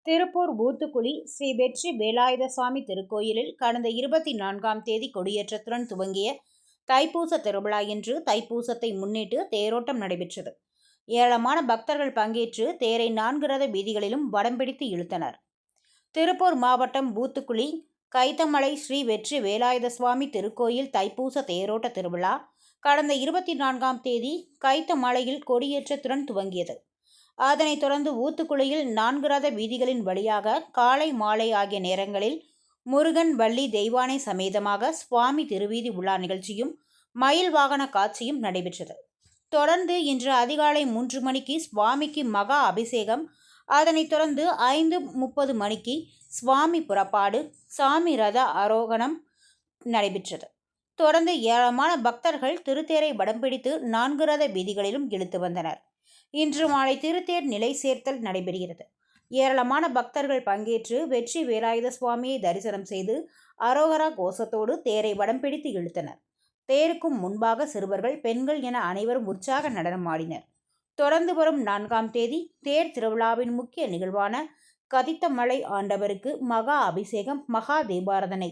திருப்பூர் ஊத்துக்குளி ஸ்ரீ வெற்றி வேலாயுத சுவாமி திருக்கோயிலில் கடந்த 24ஆம் தேதி கொடியேற்றத்துடன் துவங்கிய தைப்பூச திருவிழா இன்று தைப்பூசத்தை முன்னிட்டு தேரோட்டம் நடைபெற்றது. ஏராளமான பக்தர்கள் பங்கேற்று தேரை 4 ரத வீதிகளிலும் வடம் பிடித்து இழுத்தனர். திருப்பூர் மாவட்டம் ஊத்துக்குளி கைத்தமலை ஸ்ரீ வெற்றி வேலாயுத சுவாமி திருக்கோயில் தைப்பூச தேரோட்ட திருவிழா கடந்த 24ஆம் தேதி கைத்தமலையில் கொடியேற்றத்துடன் துவங்கியது. அதனைத் தொடர்ந்து ஊத்துக்குளியில் 4 ரத வீதிகளின் வழியாக காலை மாலை ஆகிய நேரங்களில் முருகன் வள்ளி தெய்வானை சமேதமாக சுவாமி திருவீதி உலா நிகழ்ச்சியும் மயில் வாகன காட்சியும் நடைபெற்றது. தொடர்ந்து இன்று அதிகாலை 3 மணிக்கு சுவாமிக்கு மகா அபிஷேகம், அதனைத் தொடர்ந்து 5:30 மணிக்கு சுவாமி புறப்பாடு, சாமி ரத ஆரோகணம் நடைபெற்றது. தொடர்ந்து ஏராளமான பக்தர்கள் திருத்தேரை வடம் பிடித்து 4 ரத வீதிகளிலும் இழுத்து வந்தனர். இன்று மாலை திருத்தேர் நிலை சேர்த்தல் நடைபெறுகிறது. ஏராளமான பக்தர்கள் பங்கேற்று வெற்றி வேலாயுத சுவாமியை தரிசனம் செய்து அரோகரா கோஷத்தோடு தேரை வடம் பிடித்து இழுத்தனர். தேருக்கும் முன்பாக சிறுவர்கள், பெண்கள் என அனைவரும் உற்சாக நடனம் ஆடினர். தொடர்ந்து வரும் 4ஆம் தேதி தேர் திருவிழாவின் முக்கிய நிகழ்வான கதித்தமலை ஆண்டவருக்கு மகா அபிஷேகம், மகா தீபாராதனை,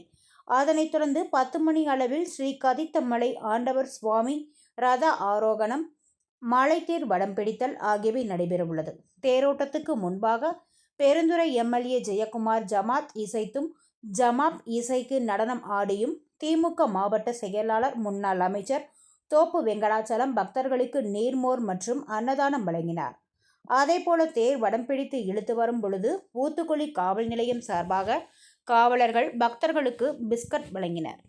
அதனைத் தொடர்ந்து 10 மணி அளவில் ஸ்ரீ கதித்தமலை ஆண்டவர் சுவாமி ரத ஆரோகணம், மலைத்தேர் வடம் பிடித்தல் ஆகியவை நடைபெறவுள்ளது. தேரோட்டத்துக்கு முன்பாக பெருந்துறை எம்எல்ஏ ஜெயக்குமார் ஜமாத் இசைத்தும், ஜமாப் இசைக்கு நடனம் ஆடியும் திமுக மாவட்ட செயலாளர் முன்னாள் அமைச்சர் தோப்பு வெங்கடாச்சலம் பக்தர்களுக்கு நீர்மோர் மற்றும் அன்னதானம் வழங்கினார். அதேபோல தேர் வடம் பிடித்து இழுத்து வரும் பொழுது ஊத்துக்குளி காவல் நிலையம் சார்பாக காவலர்கள் பக்தர்களுக்கு பிஸ்கட் வழங்கினர்.